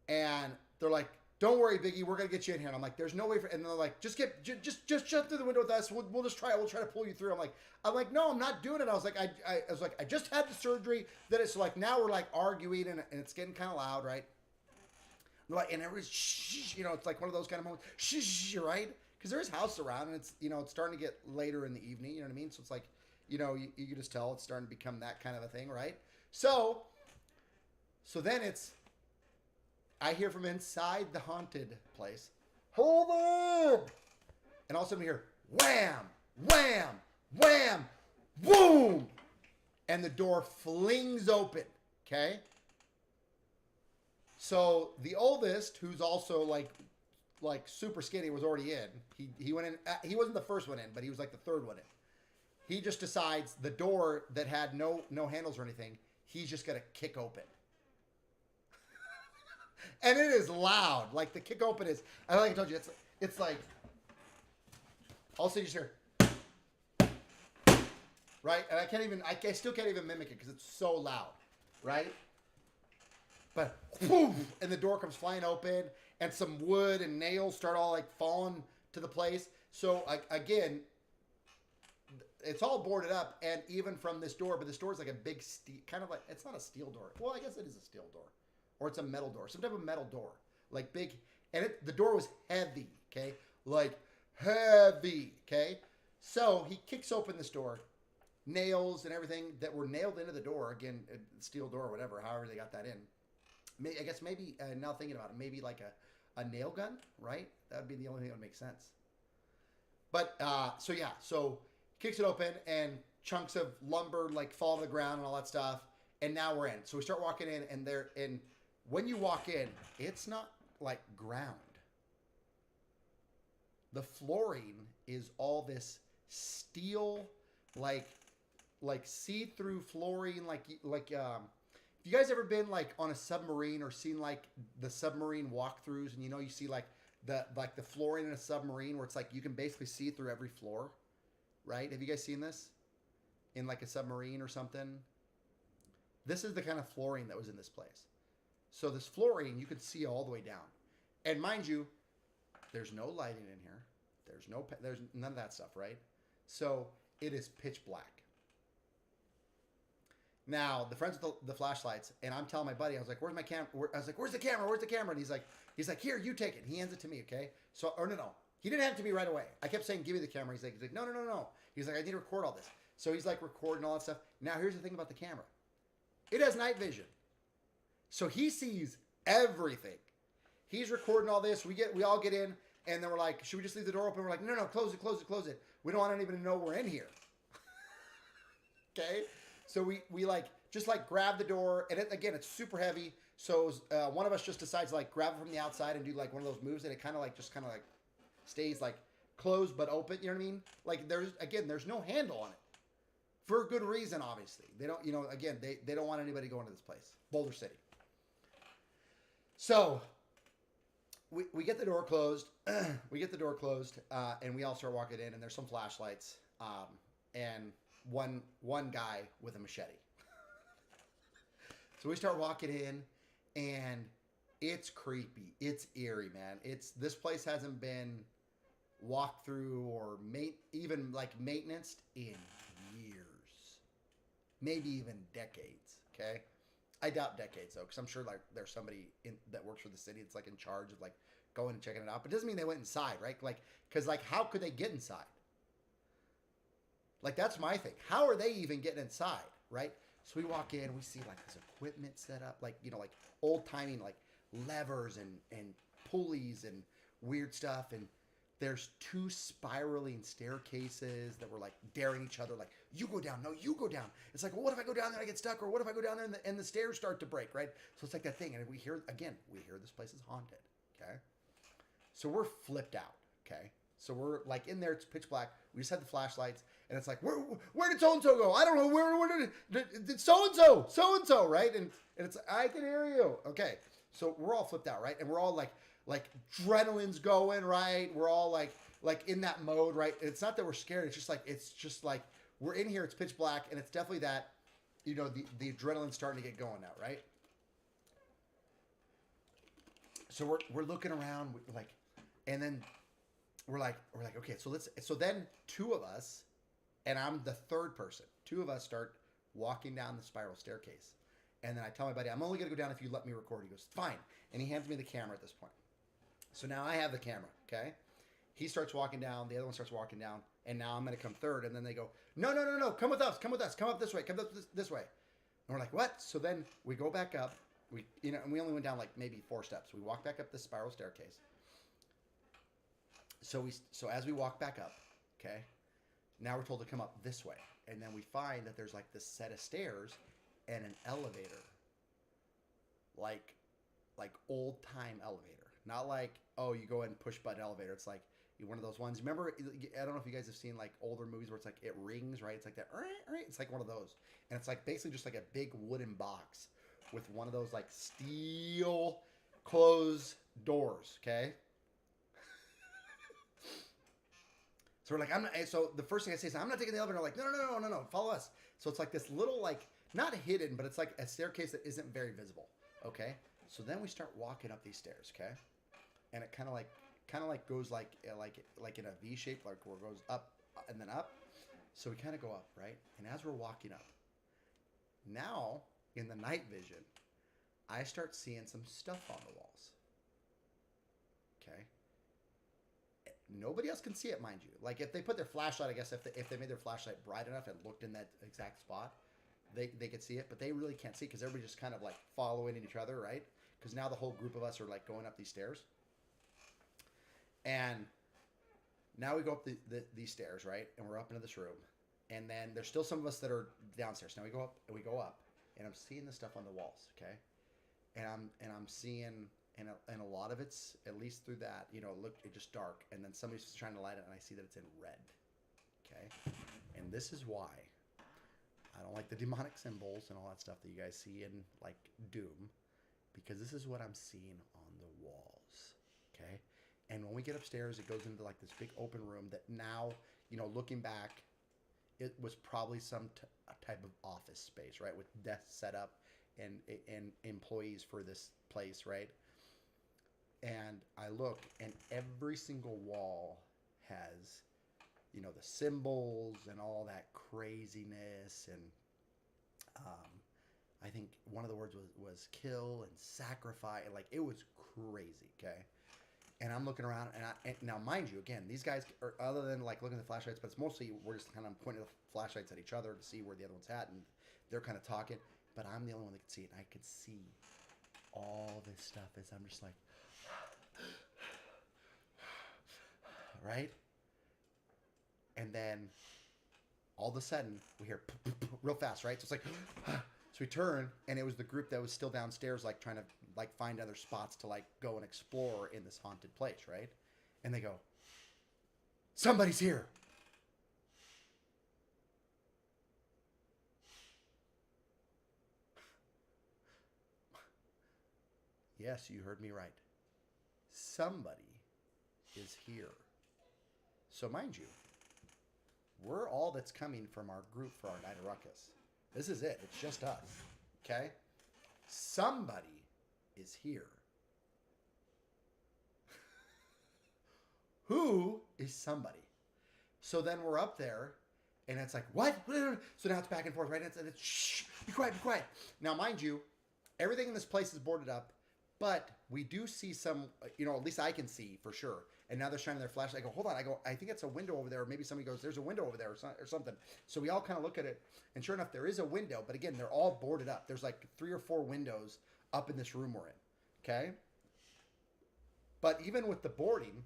And they're like, don't worry, Biggie, we're going to get you in here. And I'm like, there's no way and they're like, just jump through the window with us. We'll just try it. We'll try to pull you through. I'm like, no, I'm not doing it. I was like, I just had the surgery. That it's like, now we're like arguing, and it's getting kind of loud, right? And like, and everybody's, shh, it's like one of those kind of moments, shh, right? Because there's house around, and it's, it's starting to get later in the evening, you know what I mean? So it's like, you can just tell it's starting to become that kind of a thing, right? So then I hear from inside the haunted place, hold on! And all of a sudden we hear, wham, wham, wham, boom! And the door flings open, okay? So the oldest, who's also like super skinny, was already in. He went in, he wasn't the first one in, but he was like the third one in. He just decides the door that had no handles or anything, he's just going to kick open. And it is loud. Like the kick open is, like I told you, it's like, also you just hear, right? And I still can't even mimic it because it's so loud, right? But boom, and the door comes flying open, and some wood and nails start all like falling to the place. So again, it's all boarded up, and even from this door, but this door is like a big steel, kind of like, it's not a steel door. Well, I guess it is a steel door. Or it's a metal door, some type of metal door, like big, and the door was heavy, okay, like heavy, okay. So he kicks open this door. nails and everything that were nailed into the door. Again, steel door or whatever, however they got that in. I guess maybe, now thinking about it, maybe like a nail gun, right? That would be the only thing that would make sense. But, so yeah, so kicks it open and chunks of lumber like fall to the ground and all that stuff. And now we're in. So we start walking in, and when you walk in, it's not like ground. The flooring is all this steel, like see-through flooring, if you guys ever been like on a submarine or seen like the submarine walkthroughs, and you see like the flooring in a submarine where it's like you can basically see through every floor, right? Have you guys seen this in like a submarine or something? This is the kind of flooring that was in this place. So this flooring you could see all the way down, and mind you, there's no lighting in here. There's none of that stuff, right? So it is pitch black. Now, the friends with the flashlights, and I'm telling my buddy, I was like, where's my camera? I was like, where's the camera? Where's the camera? And he's like, here, you take it. And he hands it to me, okay? So, or no. He didn't have it to me right away. I kept saying, give me the camera. He's like, no. He's like, I need to record all this. So he's like recording all that stuff. Now, here's the thing about the camera. It has night vision. So he sees everything. He's recording all this. We all get in, and then we're like, should we just leave the door open? We're like, no, close it. We don't want anybody to know we're in here. Okay? So we like just like grab the door, and it's super heavy. So one of us just decides to like grab it from the outside and do like one of those moves, and it kind of like stays like closed but open. You know what I mean? Like there's no handle on it for a good reason. Obviously, they don't. They don't want anybody going to this place, Boulder City. So we get the door closed. We get the door closed, and we all start walking in, and there's some flashlights, and one guy with a machete. So we start walking in, and it's creepy. It's eerie, man. This place hasn't been walked through or even like maintenance in years, maybe even decades. Okay, I doubt decades though, because I'm sure like there's somebody that works for the city that's like in charge of like going and checking it out. But it doesn't mean they went inside, right? Because how could they get inside? Like, that's my thing. How are they even getting inside, right? So we walk in, we see like this equipment set up, like old timey like levers and pulleys and weird stuff, and there's two spiraling staircases that were like daring each other, like, you go down, no, you go down. It's like, well, what if I go down there and I get stuck, or what if I go down there and the stairs start to break, right? So it's like that thing, and we hear this place is haunted, okay? So we're flipped out, okay? So we're like in there, it's pitch black. We just had the flashlights, and it's like, where did so-and-so go? I don't know, where did so-and-so, right? And it's, I can hear you. Okay, so we're all flipped out, right? And we're all like adrenaline's going, right? We're all like in that mode, right? And it's not that we're scared. It's just like we're in here. It's pitch black, and it's definitely that, the adrenaline's starting to get going now, right? So we're looking around, like, and then we're like, okay, so then two of us, and I'm the third person. Two of us start walking down the spiral staircase. And then I tell my buddy, I'm only going to go down if you let me record. He goes, fine. And he hands me the camera at this point. So now I have the camera, okay? He starts walking down. The other one starts walking down. And now I'm going to come third. And then they go, no. Come with us. Come up this way. Come up this way. And we're like, what? So then we go back up. And we only went down like maybe 4 steps. We walk back up the spiral staircase. So as we walk back up, okay, now we're told to come up this way. And then we find that there's like this set of stairs and an elevator. Like old time elevator. Not like, oh, you go and push button elevator. It's like one of those ones. Remember, I don't know if you guys have seen like older movies where it's like it rings, right? It's like that. It's like one of those. And it's like basically just like a big wooden box with one of those like steel closed doors, okay? So we're like, so the first thing I say is, I'm not taking the elevator. I'm like, no, follow us. So it's like this little, like, not hidden, but it's like a staircase that isn't very visible, okay? So then we start walking up these stairs, okay? And it kind of like goes like in a V shape, like where it goes up and then up. So we kind of go up, right? And as we're walking up, now in the night vision, I start seeing some stuff on the walls, okay? nobody else can see it, mind you. Like if they put their flashlight, I guess if they made their flashlight bright enough and looked in that exact spot, they could see it, but they really can't see because everybody's just kind of like following each other, right? Because now the whole group of us are like going up these stairs. And now we go up these stairs, right? And we're up into this room. And then there's still some of us that are downstairs. Now we go up, and I'm seeing the stuff on the walls, okay? And I'm seeing, and a lot of it's, at least through that, you know, it just dark. And then somebody's trying to light it, and I see that it's in red, okay? And this is why I don't like the demonic symbols and all that stuff that you guys see in, like, Doom. Because this is what I'm seeing on the walls, okay? And when we get upstairs, it goes into, like, this big open room that now, you know, looking back, it was probably some type of office space, right? With desks set up and employees for this place, right? And I look, and every single wall has, you know, the symbols and all that craziness. And I think one of the words was kill and sacrifice. Like, it was crazy, okay? And I'm looking around, and now, mind you, again, these guys are, other than like looking at the flashlights, but it's mostly we're just kind of pointing the flashlights at each other to see where the other one's at, and they're kind of talking. But I'm the only one that can see it, and I could see all this stuff as I'm just like, right? And then all of a sudden we hear real fast, right? So it's like, so we turn, and it was the group that was still downstairs, like trying to like find other spots to like go and explore in this haunted place, right? And they go, somebody's here. Yes, you heard me right. Somebody is here. So mind you, we're all that's coming from our group for our Night of Ruckus. This is it. It's just us. Okay? Somebody is here. Who is somebody? So then we're up there, and it's like, what? So now it's back and forth, right? And it's shh, be quiet, be quiet. Now, mind you, everything in this place is boarded up, but we do see some, you know, at least I can see for sure. And now they're shining their flashlight. I go, hold on. I go, I think it's a window over there. Or maybe somebody goes, there's a window over there or something. So we all kind of look at it. And sure enough, there is a window. But again, they're all boarded up. There's like 3 or 4 windows up in this room we're in. Okay? But even with the boarding,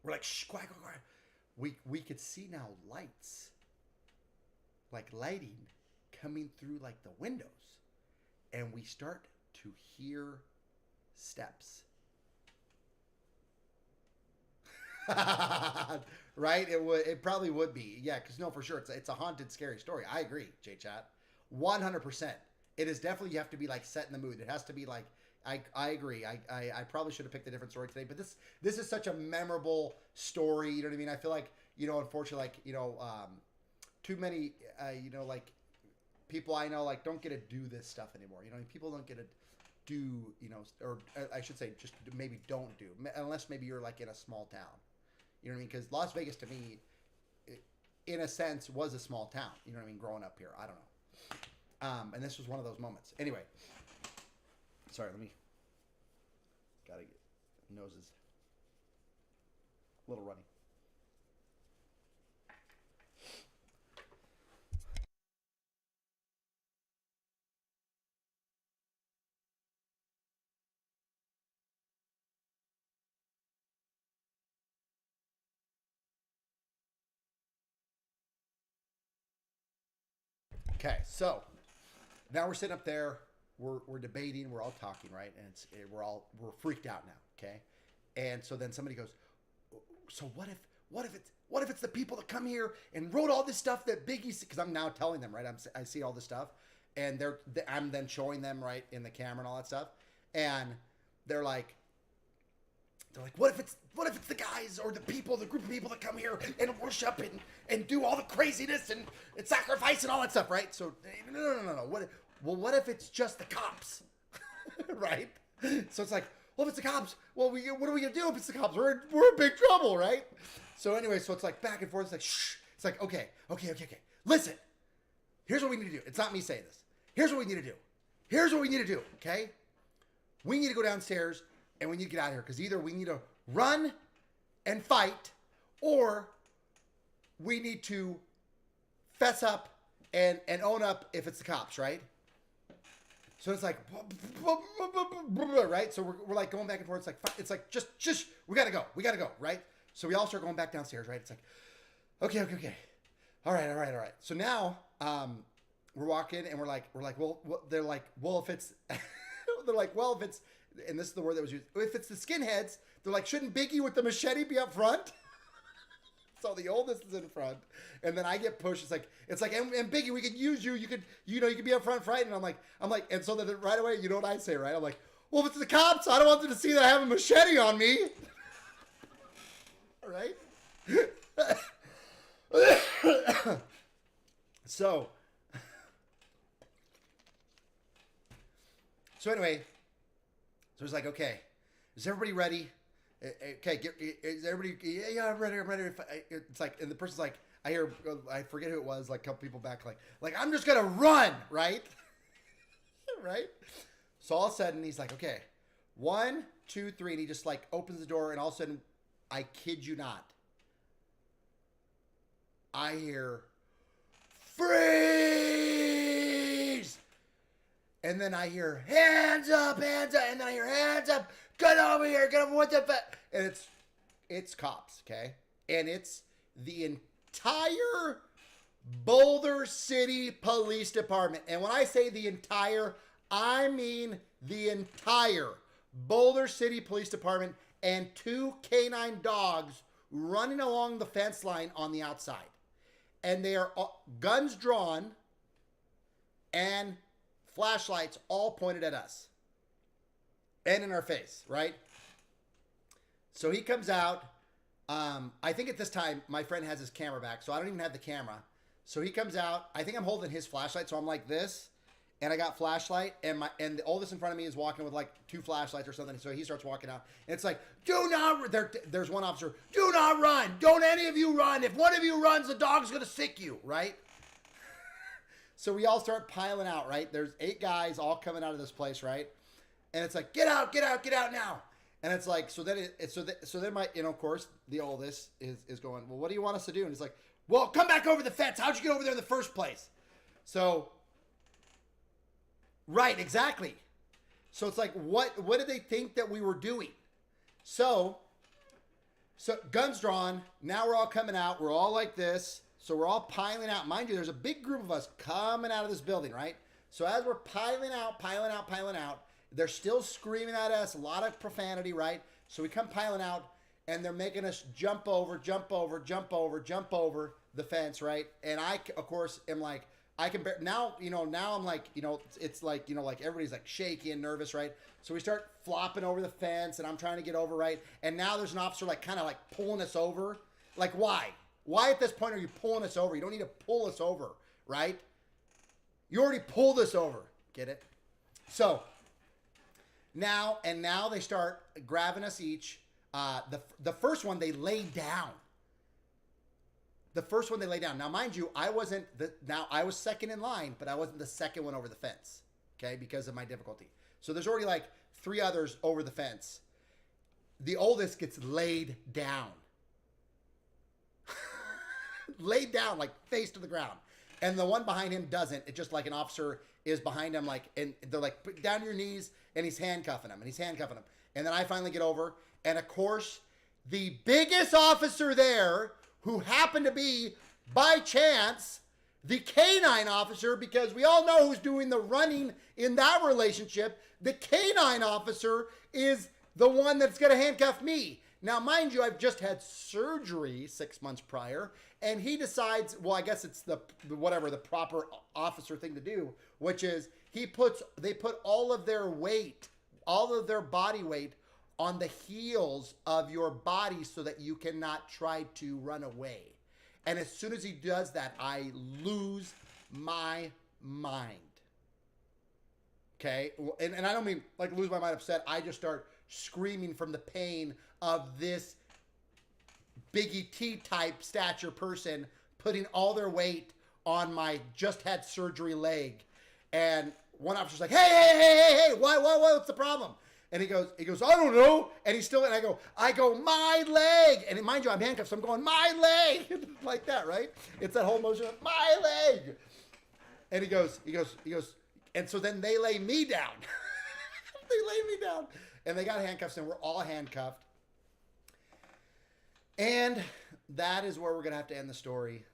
we're like, shh, quiet, quiet, quiet. We could see now lights, like lighting coming through like the windows. And we start to hear steps. Right? It probably would be. Yeah, because no, for sure. It's a haunted, scary story. I agree, J-Chat. 100%. It is definitely, you have to be like set in the mood. It has to be like, I agree. I probably should have picked a different story today, but this is such a memorable story. You know what I mean? I feel like, you know, unfortunately, like, you know, too many, you know, like people I know, like, don't get to do this stuff anymore. You know, people don't get to do, you know, or I should say just maybe don't do, unless maybe you're like in a small town. You know what I mean? Because Las Vegas to me, in a sense, was a small town. You know what I mean? Growing up here. I don't know. And this was one of those moments. Anyway. Sorry, gotta get, nose is a little runny. Okay, so now we're sitting up there. We're debating. We're all talking, right? And we're freaked out now. Okay, and so then somebody goes, so what if it's the people that come here and wrote all this stuff that Biggie? Because I'm now telling them, right? I see all this stuff, and I'm then showing them, right, in the camera and all that stuff, and they're like, what if it's the guys or the people, the group of people that come here and worship and do all the craziness and sacrifice and all that stuff, right? So no. What if it's just the cops, right? So it's like, well, if it's the cops, well, what are we gonna do if it's the cops? We're in big trouble, right? So anyway, so it's like back and forth. It's like shh. It's like okay. Listen, here's what we need to do. It's not me saying this. Here's what we need to do. Okay, we need to go downstairs. And we need to get out of here because either we need to run and fight, or we need to fess up and own up if it's the cops, right? So it's like, right? So we're like going back and forth. It's like, just, we gotta go, right? So we all start going back downstairs, right? It's like, okay. All right. So now, we're walking and we're like, well, they're like, well, if it's, they're like, well, if it's, and this is the word that was used, if it's the skinheads, they're like, shouldn't Biggie with the machete be up front? So the oldest is in front, and then I get pushed. It's like, and Biggie, we could use you. You could be up front fighting. I'm like, and so then right away, you know what I say, right? I'm like, well, if it's the cops, I don't want them to see that I have a machete on me. All right. So anyway, so it's like, okay, is everybody ready? Okay, is everybody? Yeah, I'm ready. It's like, and the person's like, I forget who it was, like a couple people back, like I'm just gonna run, right? Right? So all of a sudden he's like, okay, 1, 2, 3, and he just like opens the door, and all of a sudden, I kid you not, I hear freeze, and then I hear hands up, and then I hear hands up. Get over here, what the fuck? And it's cops, okay? And it's the entire Boulder City Police Department. And when I say the entire, I mean the entire Boulder City Police Department, and 2 canine dogs running along the fence line on the outside. And they are guns drawn and flashlights all pointed at us. And in our face, right? So he comes out. I think at this time, my friend has his camera back, so I don't even have the camera. So he comes out. I think I'm holding his flashlight, so I'm like this, and I got flashlight, and the oldest in front of me is walking with like 2 flashlights or something. So he starts walking out, and it's like, do not. There's one officer. Do not run. Don't any of you run. If one of you runs, the dog's gonna sick you, right? So we all start piling out, right? There's 8 guys all coming out of this place, right? And it's like, get out now. And it's like, so then my, of course, the oldest is going, well, what do you want us to do? And it's like, well, come back over the fence. How'd you get over there in the first place? So, right, exactly. So it's like, what did they think that we were doing? So guns drawn. Now we're all coming out. We're all like this. So we're all piling out. Mind you, there's a big group of us coming out of this building, right? So as we're piling out, they're still screaming at us, a lot of profanity, right? So we come piling out, and they're making us jump over the fence, right? And I, of course, am like, I can bear, now I'm like, it's like, like everybody's like shaky and nervous, right? So we start flopping over the fence, and I'm trying to get over, right? And now there's an officer like kind of like pulling us over. Like, why? Why at this point are you pulling us over? You don't need to pull us over, right? You already pulled us over. Get it? So now they start grabbing us each. The first one they laid down. Now, mind you, I was second in line, but I wasn't the second one over the fence, okay, because of my difficulty. So there's already like 3 others over the fence. The oldest gets laid down. Laid down, like face to the ground. And the one behind him doesn't. It's just like an officer is behind him, like, and they're like, put down your knees, and he's handcuffing him. And then I finally get over, and of course, the biggest officer there, who happened to be, by chance, the canine officer, because we all know who's doing the running in that relationship. The canine officer is the one that's going to handcuff me. Now, mind you, I've just had surgery 6 months prior, and he decides, well, I guess it's the proper officer thing to do, which is they put all of their weight, all of their body weight on the heels of your body so that you cannot try to run away. And as soon as he does that, I lose my mind. Okay? And I don't mean like lose my mind upset. I just start screaming from the pain of this Biggie T type stature person putting all their weight on my just had surgery leg. And one officer's like, hey, what's the problem? And he goes, I don't know. And he's still, and I go, my leg. And mind you, I'm handcuffed, so I'm going, my leg. Like that, right? It's that whole motion of my leg. And he goes, and so then they lay me down. They lay me down. And they got handcuffs, and we're all handcuffed. And that is where we're going to have to end the story.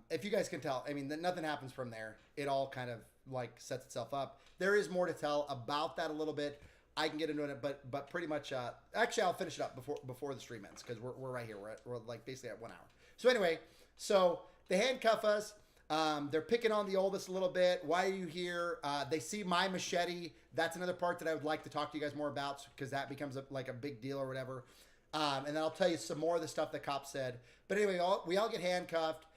If you guys can tell, I mean, nothing happens from there. It all kind of like sets itself up. There is more to tell about that a little bit. I can get into it, but pretty much, actually I'll finish it up before the stream ends, because we're right here. We're like basically at 1 hour. So anyway, so they handcuff us. They're picking on the oldest a little bit. Why are you here? They see my machete. That's another part that I would like to talk to you guys more about, because that becomes like a big deal or whatever. And then I'll tell you some more of the stuff the cops said. But anyway, we all get handcuffed.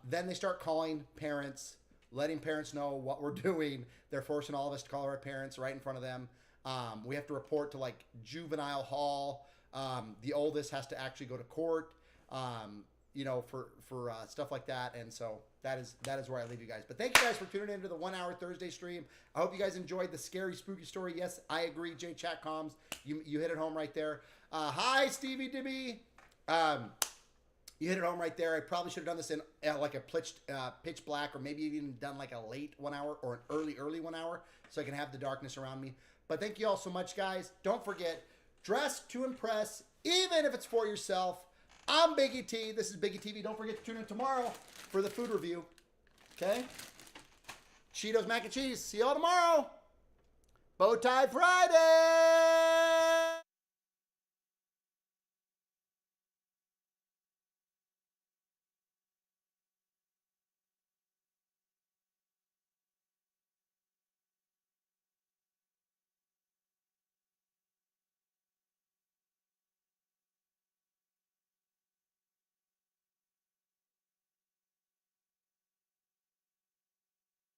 Then they start calling parents, letting parents know what we're doing. They're forcing all of us to call our parents right in front of them. We have to report to like juvenile hall. The oldest has to actually go to court, for stuff like that. And so that is where I leave you guys. But thank you guys for tuning into the 1 hour Thursday stream. I hope you guys enjoyed the scary, spooky story. Yes, I agree. J Chat Comms, you hit it home right there. Hi, Stevie Dibby. You hit it home right there. I probably should have done this in like a pitch black, or maybe even done like a late 1 hour or an early 1 hour, so I can have the darkness around me. But thank you all so much, guys. Don't forget, dress to impress, even if it's for yourself. I'm Biggy T. This is Biggy TV. Don't forget to tune in tomorrow for the food review. Okay? Cheetos mac and cheese. See y'all tomorrow. Bow Tie Friday.